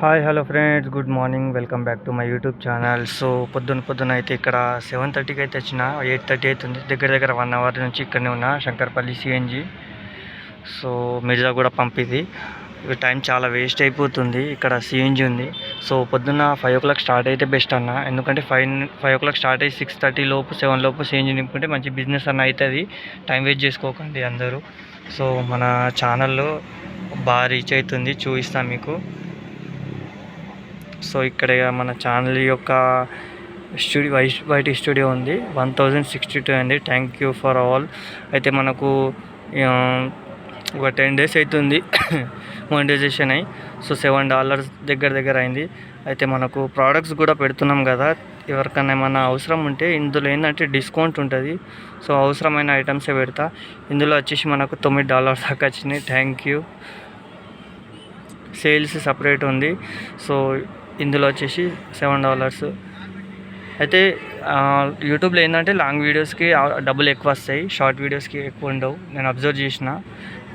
Hi hello friends, good morning. Welcome back to my YouTube channel. So పొద్దున అయితే ఇక్కడ 7:30కి అయితే వచ్చిన. 8:30 అవుతుంది. దగ్గర 1 అవర్ నుంచి ఇక్కడనే ఉన్నా, శంకర్పల్లి సిఎన్జి. సో మిర్జా కూడా పంపిది. టైం చాలా వేస్ట్ అయిపోతుంది. ఇక్కడ సిఎన్జి ఉంది. సో పొద్దున్న 5 o'clock స్టార్ట్ అయితే బెస్ట్ అన్న. ఎందుకంటే 5 o'clock స్టార్ట్ అయ్యి 6:30 లోపు 7 లోపు సిఎన్జి నింపుకుంటే మంచి బిజినెస్ అన్న అవుతుంది. టైం వేస్ట్ చేసుకోకండి అందరూ. సో మన ఛానల్లో బాగా రీచ్ అవుతుంది, చూపిస్తాను మీకు. సో ఇక్కడ మన ఛానల్ యొక్క స్టూడియో వైటీ స్టూడియో ఉంది. 1062 అండి. Thank you for all. అయితే మనకు ఒక 10 days అవుతుంది మానిటైజేషన్ అయ్యి. సో $7 దగ్గర అయింది. అయితే మనకు ప్రోడక్ట్స్ కూడా పెడుతున్నాం కదా, ఎవరికైనా ఏమన్నా అవసరం ఉంటే ఇందులో ఏంటంటే డిస్కౌంట్ ఉంటుంది. సో అవసరమైన ఐటమ్సే పెడతా. ఇందులో వచ్చేసి మనకు $9 దాకా వచ్చినాయి. Thank you. సేల్స్ సపరేట్ ఉంది. సో ఇందులో వచ్చేసి $7. అయితే యూట్యూబ్లో ఏంటంటే లాంగ్ వీడియోస్కి డబ్బులు ఎక్కువ వస్తాయి, షార్ట్ వీడియోస్కి ఎక్కువ ఉండవు. నేను అబ్జర్వ్ చేసిన,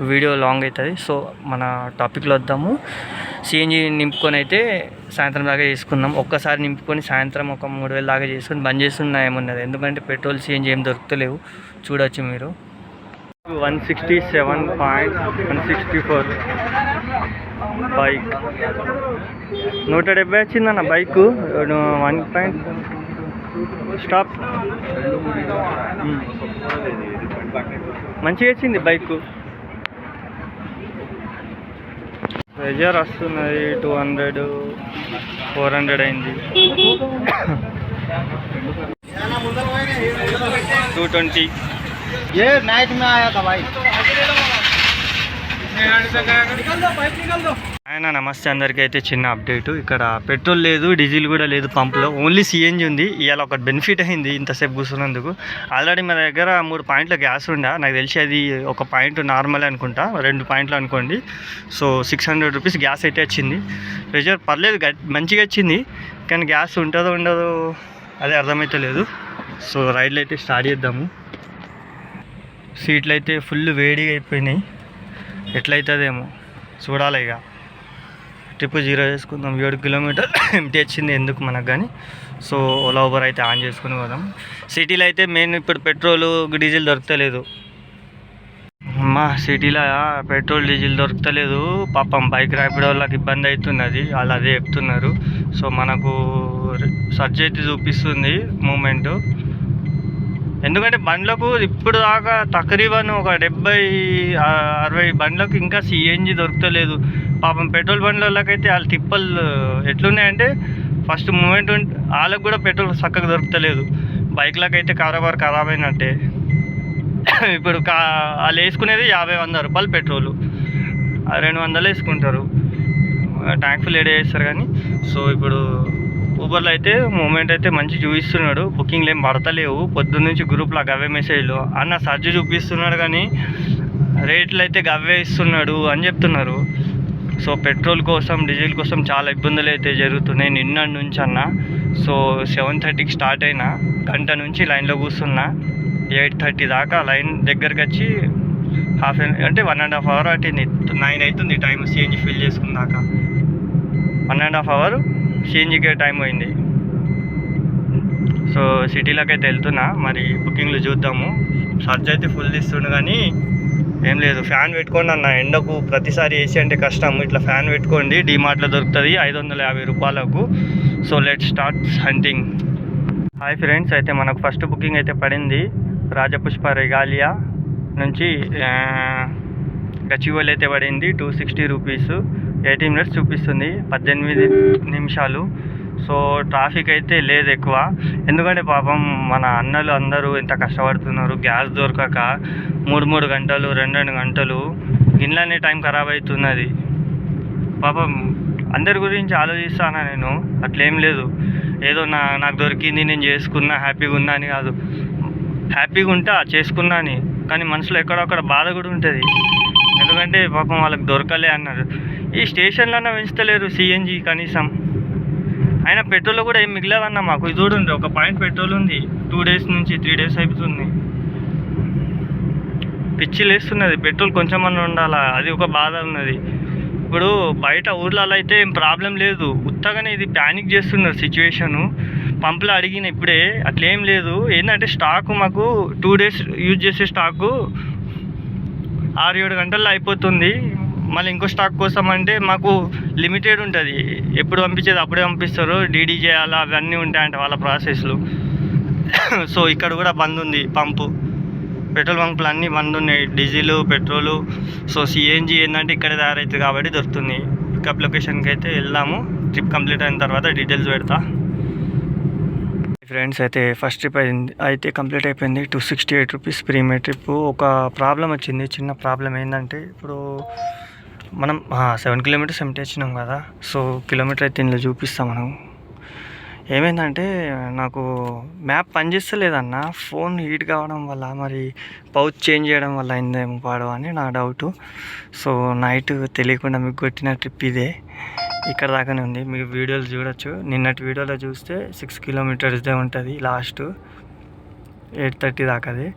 వీడియో లాంగ్ అవుతుంది. సో మన టాపిక్లో వద్దాము. సిఎన్జి నింపుకొని అయితే సాయంత్రం దాకా చేసుకుందాం. ఒక్కసారి నింపుకొని సాయంత్రం ఒక 3,000 దాకా చేసుకొని బంద్ చేస్తున్నా ఏమున్నది. ఎందుకంటే పెట్రోల్ సిఎన్జి ఏం దొరుకుతలేవు, చూడవచ్చు మీరు. 167.164 బైక్ 170 వచ్చిందన్న బైక్. 1 స్టాప్ మంచిగా వచ్చింది బైక్. ప్రెజర్ వస్తున్నది 200 400 అయింది. 220 ये नाइट में आया था भाई। ఆయన నమస్తే అందరికీ. అయితే చిన్న అప్డేటు, ఇక్కడ పెట్రోల్ లేదు, డీజిల్ కూడా లేదు పంపులో, ఓన్లీ సిఎన్జి ఉంది. ఇవాళ ఒక బెనిఫిట్ అయింది ఇంతసేపు కూర్చున్నందుకు. ఆల్రెడీ మా దగ్గర 3 పాయింట్ల గ్యాస్ ఉండే, నాకు తెలిసి అది ఒక పాయింట్ నార్మల్ అనుకుంటా, 2 పాయింట్లు అనుకోండి. సో $600 గ్యాస్ అయితే వచ్చింది. ప్రెషర్ పర్లేదు, మంచిగా వచ్చింది. కానీ గ్యాస్ ఉంటుందో ఉండదో అదే అర్థమైతే లేదు. సో రైడ్లు అయితే స్టార్ట్ చేద్దాము. సీట్లు అయితే ఫుల్ వేడిగా అయిపోయినాయి, ఎట్లయితుందేమో చూడాలి. ఇక ట్రిప్ 0 చేసుకుందాం. 7 కిలోమీటర్ ఎంటీ వచ్చింది ఎందుకు మనకు కానీ. సో ఓలా ఊబర్ అయితే ఆన్ చేసుకుని పోదాం. సిటీలో అయితే మెయిన్ ఇప్పుడు పెట్రోల్ డీజిల్ దొరకలేదు. అమ్మా సిటీలో పెట్రోల్ డీజిల్ దొరకలేదు. పాపం బైక్ ర్యాపిడ్ వాళ్ళకి ఇబ్బంది అవుతున్నది, వాళ్ళు అదే చెప్తున్నారు. సో మనకు సర్చ్ అయితే చూపిస్తుంది మూమెంటు. ఎందుకంటే బండ్లకు ఇప్పుడు దాకా తకరీబన్ ఒక 70-60 బండ్లకు ఇంకా సిఎన్జి దొరకలేదు. పాపం పెట్రోల్ బండ్లకైతే వాళ్ళ తిప్పలు ఎట్లున్నాయంటే, ఫస్ట్ మూమెంట్ వాళ్ళకు కూడా పెట్రోల్ చక్కగా దొరకలేదు. బైక్లకు అయితే ఖరాబ్ అయినట్టే. ఇప్పుడు వాళ్ళు వేసుకునేది 50-100 రూపాయలు పెట్రోలు, 200 వేసుకుంటారు. ట్యాంక్ ఫుల్ ఏడే చేస్తారు కానీ. సో ఇప్పుడు ఊబర్లో అయితే మూమెంట్ అయితే మంచి చూపిస్తున్నాడు. బుకింగ్లు ఏం పడతలేవు. పొద్దున్న నుంచి గ్రూప్లో గవ్వే మెసేజ్లు అన్న సర్చ్ చూపిస్తున్నాడు కానీ రేట్లు అయితే గవ్వే ఇస్తున్నాడు అని చెప్తున్నారు. సో పెట్రోల్ కోసం డీజిల్ కోసం చాలా ఇబ్బందులు అయితే జరుగుతున్నాయి నిన్న నుంచి అన్న. సో 7:30కి స్టార్ట్ అయినా, గంట నుంచి లైన్లో కూర్చున్నా. 8:30 దాకా లైన్ దగ్గరకు వచ్చి అంటే 1.5 hour పట్టింది. 9 అవుతుంది టైం సిఎన్జి ఫిల్ చేసుకున్నాక. 1.5 hour సిఎన్జికే టైం అయింది. సో సిటీలోకి అయితే వెళ్తున్నా, మరి బుకింగ్లు చూద్దాము. సర్చ్ అయితే ఫుల్ తీస్తుండు కానీ ఏం లేదు. ఫ్యాన్ పెట్టుకోండి అన్న, ఎండకు ప్రతిసారి ఏసీ అంటే కష్టం. ఇట్లా ఫ్యాన్ పెట్టుకోండి, డీమార్ట్లో దొరుకుతుంది 550 రూపాయలకు. So let start hunting. Hi friends, అయితే మనకు ఫస్ట్ బుకింగ్ అయితే పడింది. రాజపుష్ప రెగాలియా నుంచి గచ్చిబౌలి అయితే పడింది. 260 రూపీస్. 80 minutes చూపిస్తుంది, 18 నిమిషాలు. సో ట్రాఫిక్ అయితే లేదు ఎక్కువ. ఎందుకంటే పాపం మన అన్నలు అందరూ ఎంత కష్టపడుతున్నారు. గ్యాస్ దొరకక 3 గంటలు 2 గంటలు గిన్నెలనే టైం ఖరాబ్ అవుతున్నది. పాపం అందరి గురించి ఆలోచిస్తానా నేను, అట్లేం లేదు. ఏదో నాకు దొరికింది నేను చేసుకున్నా హ్యాపీగా ఉన్నా అని కాదు. హ్యాపీగా ఉంటా చేసుకున్నా అని, కానీ మనసులో ఎక్కడొక్కడ బాధ కూడా ఉంటుంది. ఎందుకంటే పాపం వాళ్ళకి దొరకలే అన్నారు. ఈ స్టేషన్లన్నా పెంచుతలేరు సిఎన్జి కనీసం. అయినా పెట్రోల్ కూడా ఏం మిగిలేదన్న మాకు. ఇది చూడండి, ఒక పాయింట్ పెట్రోల్ ఉంది. 2 days నుంచి 3 days అయిపోతుంది. పిచ్చి లేస్తున్నది. పెట్రోల్ కొంచెం అన్న ఉండాలా, అది ఒక బాధ ఉన్నది. ఇప్పుడు బయట ఊర్లలో అయితే ఏం ప్రాబ్లం లేదు, ఉత్తగానే ఇది ప్యానిక్ చేస్తున్నారు సిచ్యువేషను. పంపులో అడిగిన ఇప్పుడే అట్లేం లేదు. ఏంటంటే స్టాకు మాకు 2 days యూజ్ చేసే స్టాకు 6-7 గంటల్లో అయిపోతుంది. మళ్ళీ ఇంకో స్టాక్ కోసం అంటే మాకు లిమిటెడ్ ఉంటుంది, ఎప్పుడు పంపించేది అప్పుడే పంపిస్తారు, డీడీ చేయాలా అవన్నీ ఉంటాయంట వాళ్ళ ప్రాసెస్లు. సో ఇక్కడ కూడా బంద్ ఉంది పంపు, పెట్రోల్ బంకులు అన్నీ బంద్ ఉన్నాయి, డీజిల్ పెట్రోలు. సో సిఎన్జి ఏంటంటే ఇక్కడే తయారవుతుంది కాబట్టి దొరుకుతుంది. పికప్ లొకేషన్కి అయితే వెళ్దాము, ట్రిప్ కంప్లీట్ అయిన తర్వాత డీటెయిల్స్ పెడతా. ఫ్రెండ్స్ అయితే ఫస్ట్ ట్రిప్ అయితే కంప్లీట్ అయిపోయింది. 268 రూపీస్ ప్రీమియం ట్రిప్. ఒక ప్రాబ్లం వచ్చింది, చిన్న ప్రాబ్లం ఏంటంటే ఇప్పుడు మనం 7 kilometers ఎంటీ వచ్చినాం కదా. సో కిలోమీటర్ అయితే ఇందులో చూపిస్తాం మనం. ఏమైందంటే నాకు మ్యాప్ పనిచేస్తలేదన్న, ఫోన్ హీట్ కావడం వల్ల, మరి పౌచ్ చేంజ్ చేయడం వల్ల అయిందేమో పాడు అని నా డౌటు. సో నైట్ తెలియకుండా మీకు కొట్టిన ట్రిప్ ఇదే, ఇక్కడ దాకానే ఉంది. మీకు వీడియోలు చూడొచ్చు, నిన్నటి వీడియోలో చూస్తే 6 kilometers ఉంటుంది లాస్ట్ 8:30 దాకాది.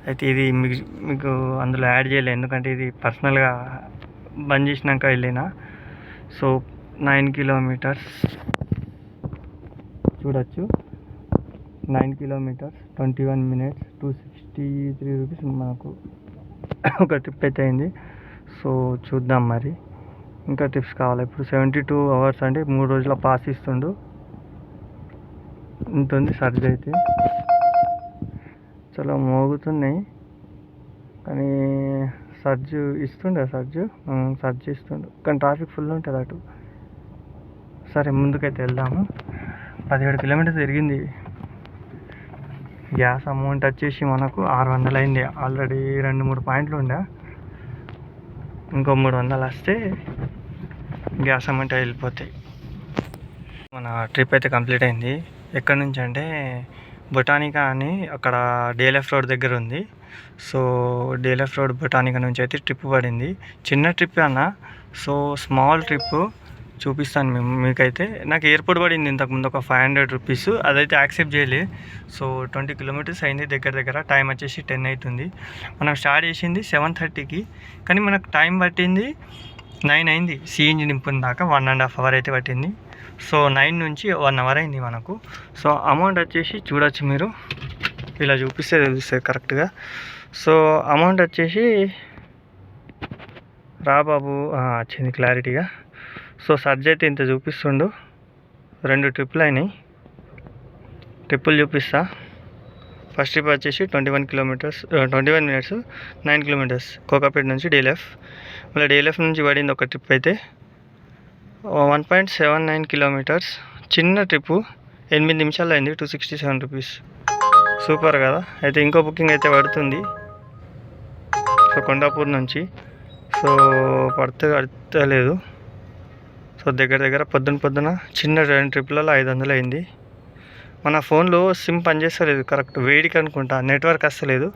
అయితే ఇది మీకు అందులో యాడ్ చేయలేదు, ఎందుకంటే ఇది పర్సనల్గా బంద్ చేసినాక వెళ్ళిన. సో 9 kilometers చూడొచ్చు, 9 kilometers 21 minutes 263 రూపీస్ మనకు ఒక ట్రిప్ అయితే అయింది. సో చూద్దాం మరి ఇంకా ట్రిప్స్ కావాలి. ఇప్పుడు 72 hours అంటే 3 రోజుల పాస్ ఇస్తుండు. ఉంటుంది సర్జ్ అయితే చాలా మోగుతున్నాయి, కానీ సర్జ్ ఇస్తుండే, సర్జ్ ఇస్తుండు, కానీ ట్రాఫిక్ ఫుల్ ఉంటుంది అటు. సరే ముందుకైతే వెళ్దాము. 17 kilometers తిరిగింది. గ్యాస్ అమౌంట్ వచ్చేసి మనకు 600 అయింది. ఆల్రెడీ 2-3 పాయింట్లు ఉండే, ఇంకో 300 వస్తే గ్యాస్ అమౌంట్ వెళ్ళిపోతాయి. మన ట్రిప్ అయితే కంప్లీట్ అయింది. ఎక్కడి నుంచి అంటే బొటానికా అని అక్కడ DLF రోడ్ దగ్గర ఉంది. సో DLF రోడ్ బొటానికా నుంచి అయితే ట్రిప్ పడింది. చిన్న ట్రిప్ అన్న, సో స్మాల్ ట్రిప్ చూపిస్తాను మీకైతే. నాకు ఎయిర్పోర్ట్ పడింది ఇంతకుముందు ఒక 500 రూపీస్, అదైతే యాక్సెప్ట్ చేయలేదు. సో 20 kilometers అయింది దగ్గర. టైం వచ్చేసి 10 అవుతుంది. మనం స్టార్ట్ చేసింది 7:30కి, కానీ మనకు టైం పట్టింది 9 అయింది. సిఎన్జి నింపుని దాకా 1.5 hour అయితే పట్టింది. సో 9 నుంచి 1 hour అయింది మనకు. సో అమౌంట్ వచ్చేసి చూడొచ్చు మీరు, ఇలా చూపిస్తే తెలుస్తుంది కరెక్ట్గా. సో అమౌంట్ వచ్చేసి బాబు వచ్చింది క్లారిటీగా. సో సర్జ్ అయితే ఇంత చూపిస్తుండు. 2 ట్రిప్పులు అయినాయి, ట్రిప్పులు చూపిస్తా. ఫస్ట్ ట్రిప్ వచ్చేసి 21 minutes 9 kilometers కోకాపేట నుంచి DLF. మళ్ళీ DLF నుంచి పడింది ఒక ట్రిప్ అయితే 1.79 kilometers, చిన్న ట్రిప్పు 8 నిమిషాలు అయింది. 267 రూపీస్, సూపర్ కదా. అయితే ఇంకో బుకింగ్ అయితే పడుతుంది, సో కొండాపూర్ నుంచి. సో పడతలేదు. సో దగ్గర పొద్దున చిన్న 2 ట్రిప్లలో 500 అయింది. మన ఫోన్లో సిమ్ పనిచేస్తలేదు కరెక్ట్, వేడికి అనుకుంటా, నెట్వర్క్ వస్తలేదు.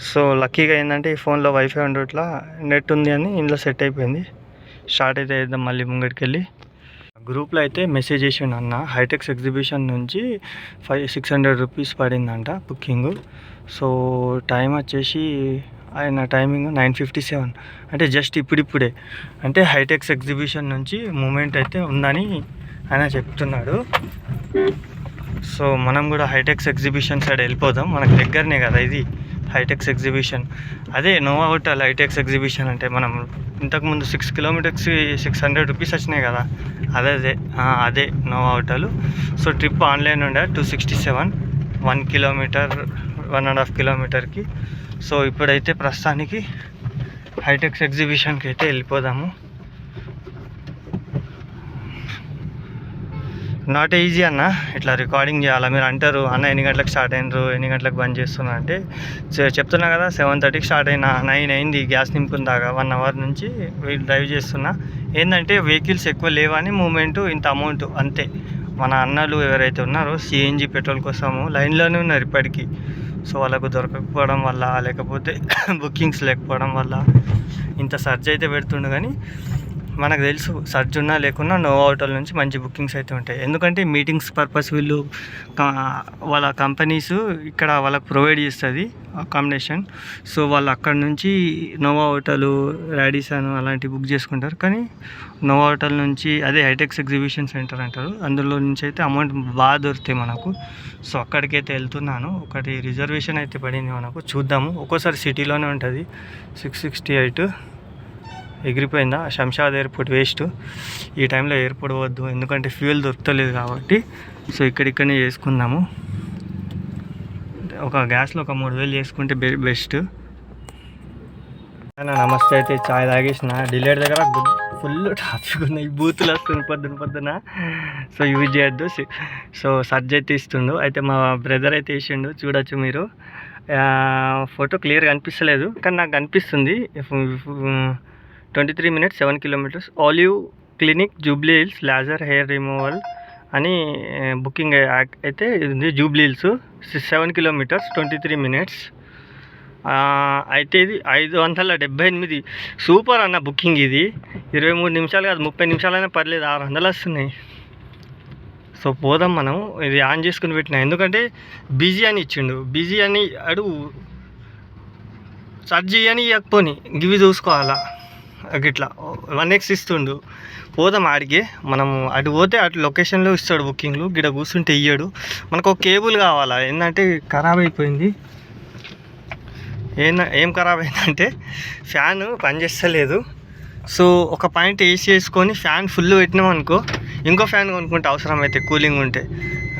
సో లక్కీగా ఏంటంటే ఈ ఫోన్లో వైఫై ఉండేట్లా నెట్ ఉంది అని ఇంట్లో సెట్ అయిపోయింది. స్టార్ట్ అయితే వేద్దాం మళ్ళీ ముంగడికి వెళ్ళి. గ్రూప్లో అయితే మెసేజ్ చేసిండు అన్న, హైటెక్స్ ఎగ్జిబిషన్ నుంచి 600 రూపీస్ పడిందంట బుకింగ్. సో టైం వచ్చేసి ఆయన టైమింగ్ 9:57, అంటే జస్ట్ ఇప్పుడిప్పుడే, అంటే హైటెక్స్ ఎగ్జిబిషన్ నుంచి మూమెంట్ అయితే ఉందని ఆయన చెప్తున్నాడు. సో మనం కూడా హైటెక్స్ ఎగ్జిబిషన్ సైడ్ వెళ్ళిపోదాం, మనకు దగ్గరనే కదా ఇది హైటెక్స్ ఎగ్జిబిషన్. అదే నోవా హోటల్ హైటెక్స్ ఎగ్జిబిషన్ అంటే మనం ఇంతకుముందు 6 kilometers 600 రూపీస్ వచ్చినాయి కదా, అదే Nova hotel. So trip online ఉండే 267, 1 kilometer 1.5 kilometerకి. సో ఇప్పుడైతే ప్రస్తుతానికి హైటెక్స్ ఎగ్జిబిషన్కి అయితే వెళ్ళిపోదాము. నాట్ ఈజీ అన్న ఇట్లా రికార్డింగ్ చేయాలా. మీరు అంటారు అన్న ఎన్ని గంటలకు స్టార్ట్ అయినరు, ఎన్ని గంటలకు బంద్ చేస్తున్నా అంటే, చెప్తున్నా కదా 7:30కి స్టార్ట్ అయినా, 9 అయింది గ్యాస్ నింపుకుని దాకా. 1 hour నుంచి డ్రైవ్ చేస్తున్నా. ఏంటంటే వెహికల్స్ ఎక్కువ లేవని మూమెంట్ ఇంత అమౌంట్ అంతే. మన అన్నలు ఎవరైతే ఉన్నారో సిఎన్జి పెట్రోల్ కోసము లైన్లోనే ఉన్నారు ఇప్పటికీ. సో వాళ్ళకు దొరకకపోవడం వల్ల, లేకపోతే బుకింగ్స్ లేకపోవడం వల్ల ఇంత సర్జ్ అయితే పెడుతుండు. కానీ మనకు తెలుసు సర్జ్ ఉన్నా లేకున్నా నోవా హోటల్ నుంచి మంచి బుకింగ్స్ అయితే ఉంటాయి. ఎందుకంటే మీటింగ్స్ పర్పస్ వీళ్ళు వాళ్ళ కంపెనీస్ ఇక్కడ వాళ్ళకి ప్రొవైడ్ చేస్తుంది అకామిడేషన్. సో వాళ్ళు అక్కడ నుంచి నోవా హోటల్, రాడిసన్ అలాంటివి బుక్ చేసుకుంటారు. కానీ నోవా హోటల్ నుంచి అదే హైటెక్స్ ఎగ్జిబిషన్ సెంటర్ అంటారు, అందులో నుంచి అయితే అమౌంట్ బాగా దొరుకుతాయి మనకు. సో అక్కడికైతే వెళ్తున్నాను. ఒకటి రిజర్వేషన్ అయితే పడింది మనకు, చూద్దాము. ఒక్కోసారి సిటీలోనే ఉంటుంది. 668 ఎగిరిపోయిందా శంషాబాద్ ఎయిర్పోర్ట్ వేస్ట్. ఈ టైంలో ఎయిర్పోర్ట్ వద్దు, ఎందుకంటే ఫ్యూయల్ దొరుకుతలేదు కాబట్టి. సో ఇక్కడిక్కడనే చేసుకుందాము. ఒక గ్యాస్లో ఒక 3000 చేసుకుంటే బెస్ట్. నమస్తే. అయితే చాయ్ తాగేసిన డిలేట్ దగ్గర ఫుల్ ట్రాఫిక్ ఉన్నాయి, బూతులు వస్తుంది పొద్దున. సో యూజ్ చేయొద్దు. సో సర్జ్ అయితే ఇస్తుండు. అయితే మా బ్రదర్ అయితే వేసిండు, చూడొచ్చు మీరు. ఫోటో క్లియర్గా అనిపిస్తలేదు కానీ నాకు అనిపిస్తుంది. 23 minutes 7 kilometers. Olive clinic Jubilee hills laser hair removal అని బుకింగ్ అయితే ఉంది. Jubilee hills 7 kilometers 23 minutes. అయితే ఇది 578. సూపర్ అన్న బుకింగ్. ఇది 23 నిమిషాలు కాదు, 30 నిమిషాలైనా పర్లేదు, 600 వస్తున్నాయి. సో పోదాం మనం. ఇది ఆన్ చేసుకుని పెట్టినా, ఎందుకంటే బిజీ అని ఇచ్చిండు. బిజీ అని అడుగు, సర్జ్ అని ఇవ్వకపోని గివి చూసుకోవాలా. గిట్లా 1x ఇస్తుండు. పోదాం ఆడికి. మనము అటు పోతే అటు లొకేషన్లో ఇస్తాడు బుకింగ్లు, గిడ కూర్చుంటే ఇయ్యడు. మనకు ఒక కేబుల్ కావాలా. ఏంటంటే ఖరాబ్ అయిపోయింది. ఏం ఖరాబ్ అయిందంటే ఫ్యాన్ పనిచేస్తలేదు. సో ఒక పాయింట్ ఏసీ వేసుకొని ఫ్యాన్ ఫుల్ పెట్టినాం అనుకో, ఇంకో ఫ్యాన్ కొనుక్కుంటే అవసరం అయితే కూలింగ్ ఉంటే.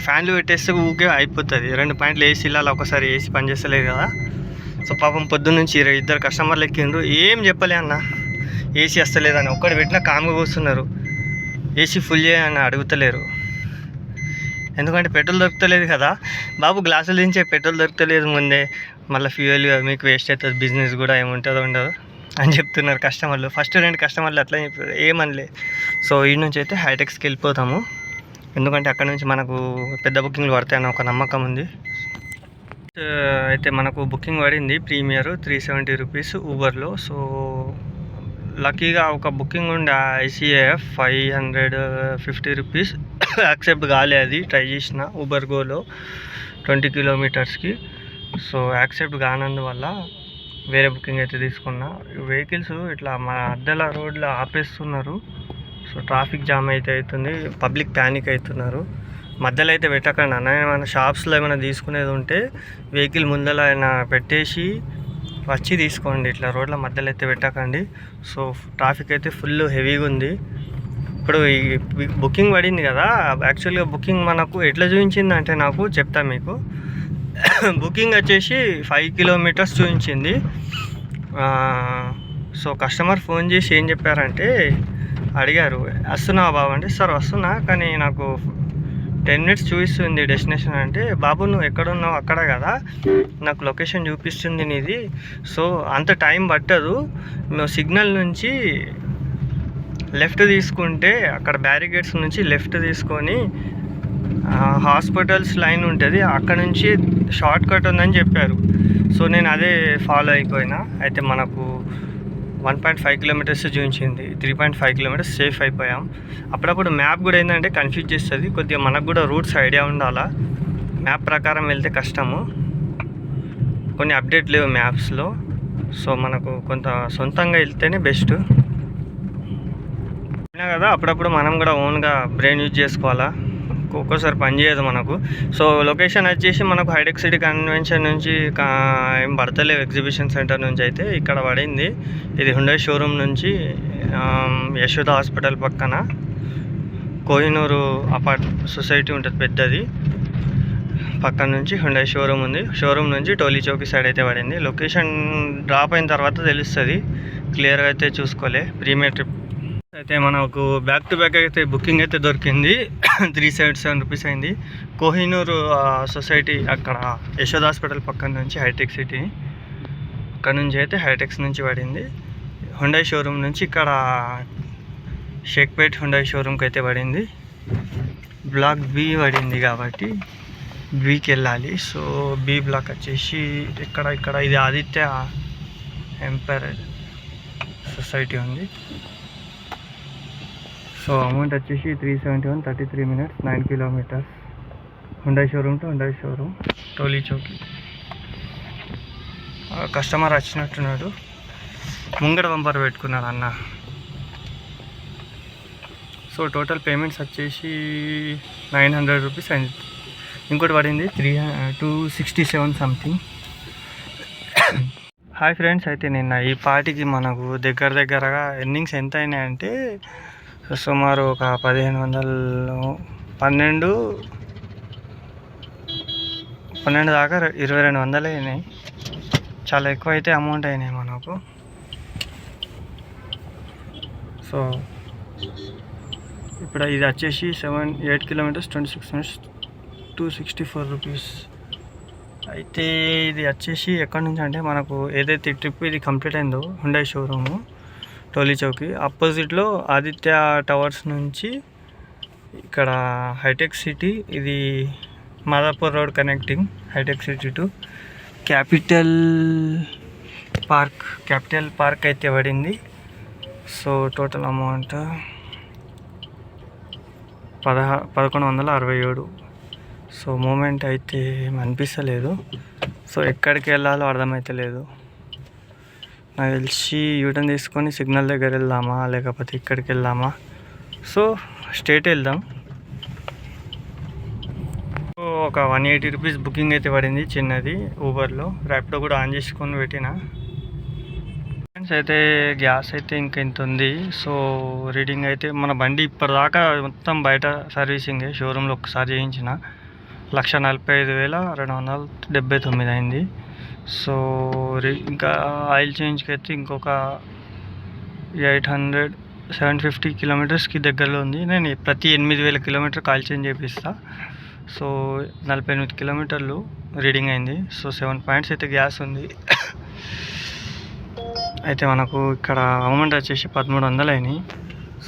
ఫ్యాన్లు పెట్టేస్తే ఊకే అయిపోతుంది. 2 పాయింట్లు ఏసీలో ఒకసారి ఏసీ పనిచేస్తలేదు కదా. సో పాపం పొద్దున్న నుంచి 2 కస్టమర్లు ఎక్కిండ్రు, ఏం చెప్పలే అన్న ఏసీ వస్తలేదని. ఒక్కటి పెట్టినా కామ్గా కూర్చున్నారు. ఏసీ ఫుల్ చేయని అడుగుతలేరు, ఎందుకంటే పెట్రోల్ దొరుకుతలేదు కదా. బాబు గ్లాసులు దించే పెట్రోల్ దొరుకుతలేదు ముందే, మళ్ళీ ఫ్యూయల్ మీకు వేస్ట్ అవుతుంది, బిజినెస్ కూడా ఏముంటుందో ఉండదు అని చెప్తున్నారు కస్టమర్లు. ఫస్ట్ 2 కస్టమర్లు అట్లా చెప్పారు, ఏమనలే. సో ఈ నుంచి అయితే హైటెక్స్కి వెళ్ళిపోతాము, ఎందుకంటే అక్కడ నుంచి మనకు పెద్ద బుకింగ్లు పడతాయని ఒక నమ్మకం ఉంది. అయితే మనకు బుకింగ్ పడింది ప్రీమియర్ 370 రూపీస్ ఊబర్లో. సో లక్కీగా ఒక బుకింగ్ ఉండే ICAF 550 రూపీస్ యాక్సెప్ట్ కాలే. అది ట్రై చేసిన ఊబర్ గోలో 20 kilometersకి. సో యాక్సెప్ట్ కానందువల్ల వేరే బుకింగ్ అయితే తీసుకున్నా. వెహికల్స్ ఇట్లా మా అద్దెల రోడ్లో ఆపేస్తున్నారు. సో ట్రాఫిక్ జామ్ అయితే అవుతుంది, పబ్లిక్ ప్యానిక్ అవుతున్నారు. మధ్యలో అయితే పెట్టకండి అన్న. ఏమైనా షాప్స్లో ఏమైనా తీసుకునేది ఉంటే వెహికల్ ముందర అయినా పెట్టేసి వచ్చి తీసుకోండి, ఇట్లా రోడ్ల మధ్యలో అయితే పెట్టకండి. సో ట్రాఫిక్ అయితే ఫుల్ హెవీగా ఉంది. ఇప్పుడు ఈ బుకింగ్ పడింది కదా, యాక్చువల్గా బుకింగ్ మనకు ఎట్లా చూపించింది అంటే, నాకు చెప్తా మీకు. బుకింగ్ వచ్చేసి 5 kilometers చూపించింది. సో కస్టమర్ ఫోన్ చేసి ఏం చెప్పారంటే, అడిగారు వస్తున్నావా బాబు అంటే, సార్ వస్తున్నా కానీ నాకు 10 minutes చూపిస్తుంది డెస్టినేషన్ అంటే. బాబు నువ్వు ఎక్కడున్నావు అక్కడ కదా, నాకు లొకేషన్ చూపిస్తుంది నీది. సో అంత టైం పట్టదు, నువ్వు సిగ్నల్ నుంచి లెఫ్ట్ తీసుకుంటే అక్కడ బ్యారికేడ్స్ నుంచి లెఫ్ట్ తీసుకొని హాస్పిటల్స్ లైన్ ఉంటుంది, అక్కడ నుంచి షార్ట్ కట్ ఉందని చెప్పారు. సో నేను అదే ఫాలో అయిపోయినా. అయితే మనకు 1.5 kilometers చూపించింది, 3.5 kilometers సేఫ్ అయిపోయాం. అప్పుడప్పుడు మ్యాప్ కూడా ఏంటంటే కన్ఫ్యూజ్ చేస్తుంది కొద్దిగా, మనకు కూడా రూట్స్ ఐడియా ఉండాలా. మ్యాప్ ప్రకారం వెళ్తే కష్టము, కొన్ని అప్డేట్ లేవు మ్యాప్స్లో. సో మనకు కొంత సొంతంగా వెళ్తేనే బెస్ట్ కదా. అప్పుడప్పుడు మనం కూడా ఓన్గా బ్రెయిన్ యూజ్ చేసుకోవాలా, ఒక్కోసారి పని చేయదు మనకు. సో లొకేషన్ వచ్చేసి మనకు హైటెక్ సిటీ కన్వెన్షన్ నుంచి ఏం పడతలేవు, ఎగ్జిబిషన్ సెంటర్ నుంచి అయితే ఇక్కడ పడింది. ఇది హుండై షోరూమ్ నుంచి యశోద హాస్పిటల్ పక్కన కోహినూరు సొసైటీ ఉంటుంది పెద్దది, పక్కన నుంచి హుండై షోరూమ్ ఉంది. షోరూమ్ నుంచి టోలీ చౌకీ సైడ్ అయితే పడింది. లొకేషన్ డ్రాప్ అయిన తర్వాత తెలుస్తుంది, క్లియర్గా అయితే చూసుకోలే. ప్రీమియర్ ట్రిప్ అయితే మనకు బ్యాక్ టు బ్యాక్ అయితే బుకింగ్ అయితే దొరికింది. 377 రూపీస్ అయింది. కోహినూరు సొసైటీ అక్కడ యశోద హాస్పిటల్ పక్కన నుంచి హైటెక్ సిటీ, అక్కడ నుంచి అయితే హైటెక్స్ నుంచి పడింది. హుండై షోరూమ్ నుంచి ఇక్కడ షేక్పేట్ హుండై షోరూమ్కి అయితే పడింది. బ్లాక్ B పడింది కాబట్టి Bకి వెళ్ళాలి. సో B బ్లాక్ వచ్చేసి ఇక్కడ ఇది ఆదిత్య ఎంపైర్ సొసైటీ ఉంది. సో అమౌంట్ వచ్చేసి 371 33 minutes 9 kilometers. Hyundai showroom to Hyundai showroom, Toli Chowki. Customer వచ్చినట్టున్నాడు, ముంగడ బంపర్ పెట్టుకున్నాడు అన్న. సో టోటల్ పేమెంట్స్ వచ్చేసి 900 రూపీస్ అండ్ ఇంకోటి పడింది 267 సంథింగ్. హాయ్ ఫ్రెండ్స్, అయితే నిన్న ఈ పార్టీకి మనకు దగ్గరగా ఎర్నింగ్స్ ఎంత అయినాయంటే సుమారు ఒక 12 దాకా 2200 అయినాయి. చాలా ఎక్కువ అయితే అమౌంట్ అయినాయి మనకు. సో ఇప్పుడు ఇది వచ్చేసి 8 kilometers 26 minutes 264 రూపీస్. అయితే ఇది వచ్చేసి ఎక్కడి నుంచి అంటే మనకు ఏదైతే ట్రిప్ ఇది కంప్లీట్ అయిందో హుండై షోరూము టోలీ చౌకి ఆపోజిట్లో ఆదిత్య టవర్స్ నుంచి ఇక్కడ హైటెక్ సిటీ, ఇది మాదాపూర్ రోడ్ కనెక్టింగ్ హైటెక్ సిటీ టు క్యాపిటల్ పార్క్ అయితే పడింది. So total amount 1167. So moment అయితే అనిపిస్తలేదు. సో ఎక్కడికి వెళ్ళాలో అర్థమవుతలేదు. నాకు తెలిసి యూటర్న్ తీసుకొని సిగ్నల్ దగ్గర వెళ్దామా లేకపోతే ఇక్కడికి వెళ్దామా. సో స్ట్రేట్ వెళ్దాం. ఒక 180 రూపీస్ బుకింగ్ అయితే పడింది చిన్నది ఊబర్లో. ర్యాపిడో కూడా ఆన్ చేసుకొని పెట్టిన. ఫ్రెండ్స్ అయితే గ్యాస్ అయితే ఇంకా ఇంత ఉంది. సో రీడింగ్ అయితే మన బండి ఇప్పటిదాకా మొత్తం బయట సర్వీసింగే, షోరూంలో ఒకసారి చేయించిన 145,279 అయింది. సో ఇంకా ఆయిల్ చేంజ్కి అయితే ఇంకొక 750 కిలోమీటర్స్కి దగ్గరలో ఉంది. నేను ప్రతి 8,000 కిలోమీటర్కి ఆయిల్ చేంజ్ చేపిస్తా. సో 48 కిలోమీటర్లు రీడింగ్ అయింది. సో 7 పాయింట్స్ అయితే గ్యాస్ ఉంది. అయితే మనకు ఇక్కడ అమౌంట్ వచ్చేసి 1300 అయినాయి.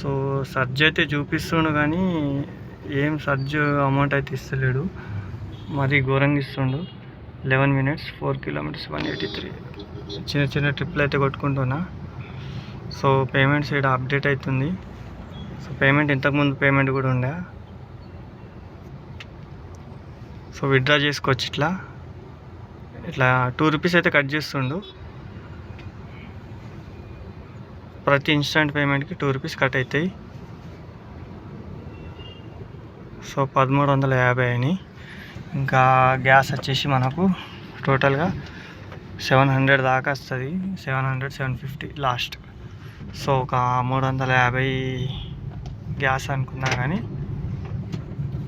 సో సర్జ్ అయితే చూపిస్తుండు కానీ ఏం సర్జ్ అమౌంట్ అయితే ఇస్తలేడు, మరీ ఘోరంగా ఇస్తుండు. 11 minutes 4 kilometers 183. చిన్న ట్రిప్లు అయితే కొట్టుకుంటున్నా. సో పేమెంట్స్ ఇక్కడ అప్డేట్ అవుతుంది. సో పేమెంట్ ఇంతకుముందు పేమెంట్ కూడా ఉండే. సో విత్డ్రా చేసుకోవచ్చు. ఇట్లా 2 రూపీస్ అయితే కట్ చేస్తుండు. ప్రతి ఇన్స్టెంట్ పేమెంట్కి 2 రూపీస్ కట్ అవుతాయి. సో 1350 అయినాయి. ఇంకా గ్యాస్ వచ్చేసి మనకు టోటల్గా 700 దాకా వస్తుంది. 750 లాస్ట్. సో ఒక 350 గ్యాస్ అనుకున్నా కానీ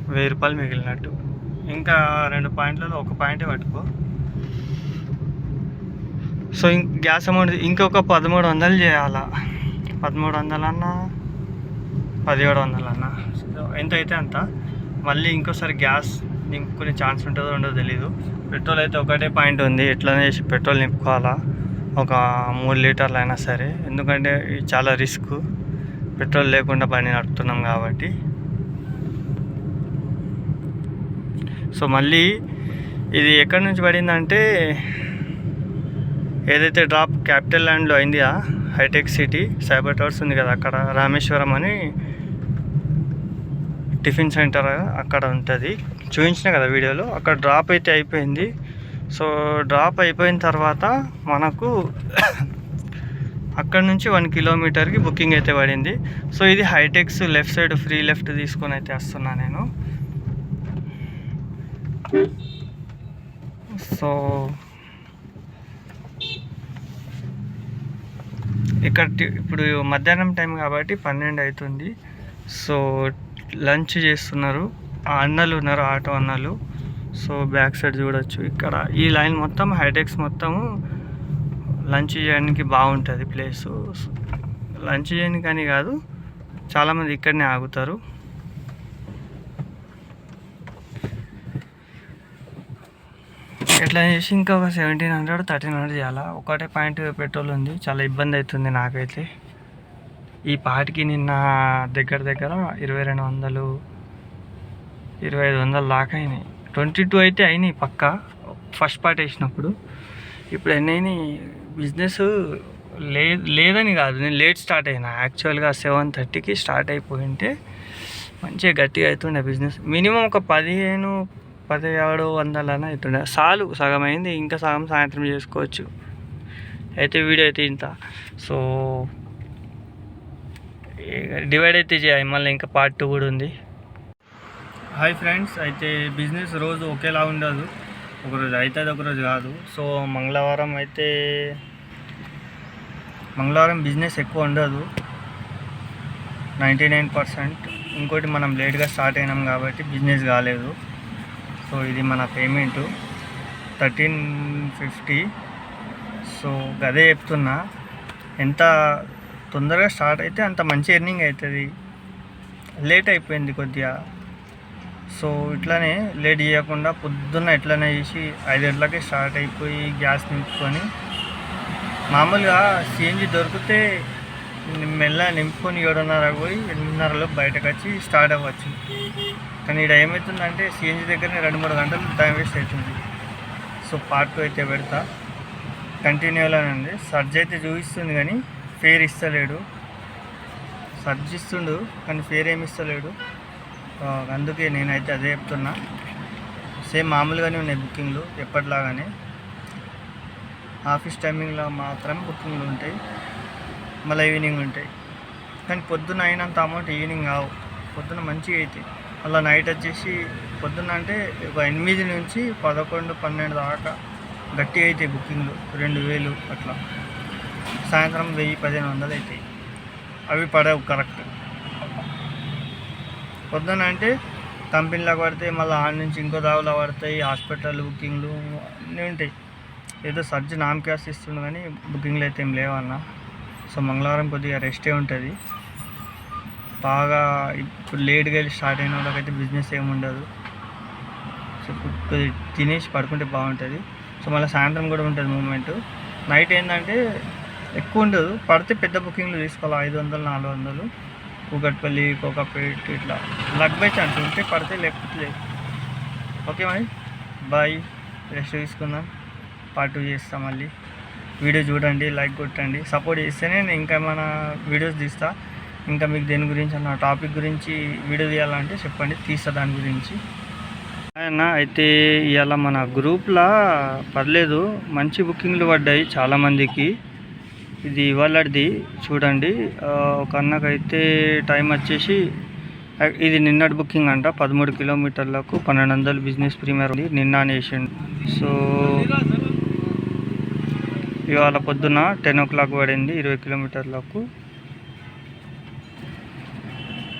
1000 రూపాయలు మిగిలినట్టు. ఇంకా 2 పాయింట్లలో 1 పాయింటే పట్టుకో. సో గ్యాస్ అమౌంట్ ఇంకొక 1300 చేయాలా. 1300 అన్నా 1700 అన్నా ఎంత అయితే అంత. మళ్ళీ ఇంకోసారి గ్యాస్ నింపుకునే ఛాన్స్ ఉంటుందో ఉండదో తెలీదు. పెట్రోల్ అయితే ఒకటే పాయింట్ ఉంది, ఎట్లనే చేసి పెట్రోల్ నింపుకోవాలా ఒక 3 లీటర్లు అయినా సరే. ఎందుకంటే చాలా రిస్క్, పెట్రోల్ లేకుండా బండి నడుపుతున్నాం కాబట్టి. సో మళ్ళీ ఇది ఎక్కడి నుంచి పడిందంటే ఏదైతే డ్రాప్ క్యాపిటల్ ల్యాండ్లో అయింది, హైటెక్ సిటీ సైబర్ టవర్స్ ఉంది కదా, అక్కడ రామేశ్వరం అని టిఫిన్ సెంటర్ అక్కడ ఉంటుంది, చూపించిన కదా వీడియోలో. అక్కడ డ్రాప్ అయితే అయిపోయింది. సో డ్రాప్ అయిపోయిన తర్వాత మనకు అక్కడ నుంచి 1 కిలోమీటర్కి బుకింగ్ అయితే పడింది. సో ఇది HITEX left side free left తీసుకొని అయితే వస్తున్నా నేను. సో ఇక్కడ ఇప్పుడు మధ్యాహ్నం టైం కాబట్టి 12 అవుతుంది. సో లంచ్ చేస్తున్నారు అన్నలు ఉన్నారు, ఆటో అన్నలు. సో బ్యాక్ సైడ్ చూడొచ్చు. ఇక్కడ ఈ లైన్ మొత్తం హైటెక్స్ మొత్తము లంచ్ చేయడానికి బాగుంటుంది ప్లేసు. లంచ్ చేయడానికి అని కాదు, చాలామంది ఇక్కడనే ఆగుతారు. ఎట్లా చేసి ఇంకొక 1700 1300 చేయాలా. ఒకటే పాయింట్ పెట్రోల్ ఉంది, చాలా ఇబ్బంది అవుతుంది నాకైతే. ఈ పాటికి నిన్న దగ్గర 2200 2500 దాకా అయినాయి. 22 అయితే అయినాయి పక్కా ఫస్ట్ పార్ట్ వేసినప్పుడు. ఇప్పుడు ఎన్ని అయినాయి. బిజినెస్ లేదని కాదు, నేను లేట్ స్టార్ట్ అయినా. యాక్చువల్గా 7:30కి స్టార్ట్ అయిపోయింటే మంచిగా గట్టిగా అవుతుండే బిజినెస్. మినిమం ఒక 1700 అవుతుండే. సగం అయింది, ఇంకా సగం సాయంత్రం చేసుకోవచ్చు. అయితే వీడియో అయితే ఇంత. సో డివైడ్ అయితే చేయాలి, మళ్ళీ ఇంకా పార్ట్ 2 కూడా ఉంది. హాయ్ ఫ్రెండ్స్, అయితే బిజినెస్ రోజు ఒకేలా ఉండదు, ఒకరోజు అవుతుంది ఒకరోజు కాదు. సో మంగళవారం బిజినెస్ ఎక్కువ ఉండదు, 99%. ఇంకోటి మనం లేట్గా స్టార్ట్ అయినాం కాబట్టి బిజినెస్ కాలేదు. సో ఇది మన పేమెంటు 1350. సో అదే చెప్తున్నా, ఎంత తొందరగా స్టార్ట్ అయితే అంత మంచి ఎర్నింగ్ అవుతుంది. లేట్ అయిపోయింది కొద్దిగా. సో ఇట్లానే లేట్ చేయకుండా పొద్దున్న ఎట్లనే చేసి 5 గంటలకి స్టార్ట్ అయిపోయి గ్యాస్ నింపుకొని, మామూలుగా సిఎన్జి దొరికితే మెల్లగా నింపుకొని 7:30 పోయి 8:30లో బయటకు వచ్చి స్టార్ట్ అవ్వచ్చు. కానీ ఇక్కడ ఏమవుతుందంటే సిఎన్జి దగ్గరనే 2-3 గంటలు టైం వేస్ట్ అవుతుంది. సో పార్ట్ 2 అయితే పెడతా, కంటిన్యూలోనండి. సర్జ్ అయితే చూపిస్తుంది కానీ ఫేర్ ఇస్తలేడు. సర్జ్ ఇస్తుండు కానీ ఫేర్ ఏమి ఇస్తలేడు. అందుకే నేనైతే అదే చెప్తున్నా. సేమ్ మామూలుగానే ఉన్నాయి బుకింగ్లు, ఎప్పటిలాగానే. ఆఫీస్ టైమింగ్లో మాత్రం బుకింగ్లు ఉంటాయి, మళ్ళీ ఈవినింగ్ ఉంటాయి. కానీ పొద్దున్న అయినంత అమౌంట్ ఈవినింగ్ కావు, పొద్దున్న మంచిగా అవుతాయి. మళ్ళీ నైట్ వచ్చేసి పొద్దున్న అంటే ఒక 8 నుంచి 11-12 దాకా గట్టి అవుతాయి బుకింగ్లు, 2000 అట్లా. సాయంత్రం 1000-1500 అవుతాయి. అవి పడవు కరెక్ట్. పొద్దున అంటే కంపెనీలకు పడితే మళ్ళీ ఆడ నుంచి ఇంకో దావులో పడతాయి, హాస్పిటల్ బుకింగ్లు అన్నీ ఉంటాయి. ఏదో సర్జ్ నామకేస్ ఇస్తుండు కానీ బుకింగ్లు అయితే ఏం లేవన్న. సో మంగళవారం కొద్దిగా రెస్టే ఉంటుంది. బాగా ఇప్పుడు లేట్గా వెళ్ళి స్టార్ట్ అయిన వాళ్ళకైతే బిజినెస్ ఏమి ఉండదు. సో కొద్దిగా తినేసి పడుకుంటే బాగుంటుంది. సో మళ్ళీ సాయంత్రం కూడా ఉంటుంది మూమెంట్. నైట్ ఏంటంటే ఎక్కువ ఉండదు, పడితే పెద్ద బుకింగ్లు తీసుకోవాలి, 500-400. కూకట్పల్లి, కోకాపేట్ ఇట్లా లక్ బై ఛాన్స్ ఉంటే పడితే, లేకపోతే లేదు. ఓకే మరి బాయ్, రెస్ట్ తీసుకుందాం. పార్ట్ 2 చేస్తాం. మళ్ళీ వీడియో చూడండి, లైక్ కొట్టండి, సపోర్ట్ చేస్తేనే నేను ఇంకా మన వీడియోస్ తీస్తా. ఇంకా మీకు దేని గురించి అన్న టాపిక్ గురించి వీడియో తీయాలంటే చెప్పండి, తీస్తా దాని గురించి. అన్న అయితే ఇవాళ మన గ్రూప్లో పర్లేదు మంచి బుకింగ్లు పడ్డాయి చాలామందికి. ఇది ఇవాళది చూడండి. ఒక అన్నకైతే టైం వచ్చేసి, ఇది నిన్నటి బుకింగ్ అంట, 13 కిలోమీటర్లకు 1200 బిజినెస్ ప్రీమియర్ ఉంది, నిన్న నేషన్. సో ఇవాళ పొద్దున 10 o'clock పడింది 20 కిలోమీటర్లకు.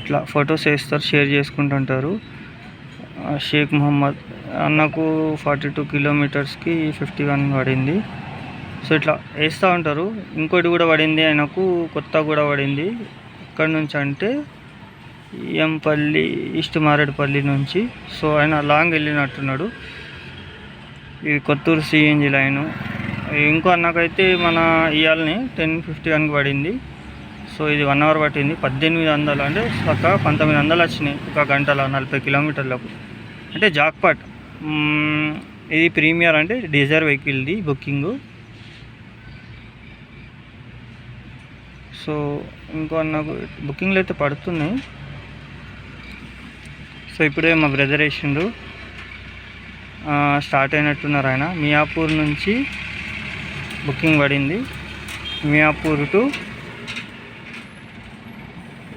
ఇట్లా ఫొటోస్ వేస్తారు, షేర్ చేసుకుంటుంటారు. షేక్ మహమ్మద్ అన్నకు 42 కిలోమీటర్స్కి 51 పడింది. సో ఇట్లా వేస్తూ ఉంటారు. ఇంకోటి కూడా పడింది ఆయనకు, కొత్త కూడా పడింది. ఎక్కడి నుంచి అంటే ఎంపల్లి, ఈస్ట్ మారేడుపల్లి నుంచి. సో ఆయన లాంగ్ వెళ్ళినట్టున్నాడు. ఇది కొత్తూరు సిఎన్జి లైను. ఇంకో అన్నకైతే మన ఇవాళని 10:51 పడింది. సో ఇది 1 hour పట్టింది, 1800 అంటే పక్క 1900 వచ్చినాయి ఒక గంటలో 40 కిలోమీటర్లకు. అంటే జాక్పాట్. ఇది ప్రీమియర్ అంటే డిజైర్ వెహికల్ది బుకింగు. సో ఇంకో నాకు బుకింగ్లు అయితే పడుతున్నాయి. సో ఇప్పుడే మా బ్రదర్ వేసిండు, స్టార్ట్ అయినట్టున్నారు. ఆయన మియాపూర్ నుంచి బుకింగ్ పడింది, మియాపూర్ టు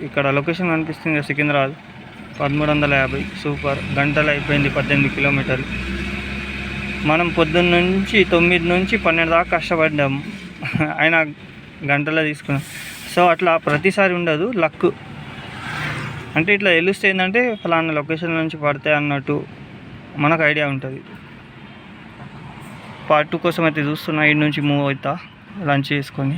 ఇక్కడ లొకేషన్ కనిపిస్తుంది సికింద్రాబాద్, 1350. సూపర్, గంటలు అయిపోయింది 18 కిలోమీటర్లు. మనం పొద్దున్న నుంచి 9 నుంచి 12 దాకా కష్టపడ్డాం, ఆయన గంటలో తీసుకున్నాం. సో అట్లా ప్రతిసారి ఉండదు, లక్ అంటే ఇట్లా తెలుస్తే ఏంటంటే ఫలానా లొకేషన్ నుంచి పడతాయి అన్నట్టు మనకు ఐడియా ఉంటుంది. పార్ట్ 2 కోసం అయితే చూస్తున్నా, ఇటు నుంచి మూవ్ అవుతా లంచ్ చేసుకొని.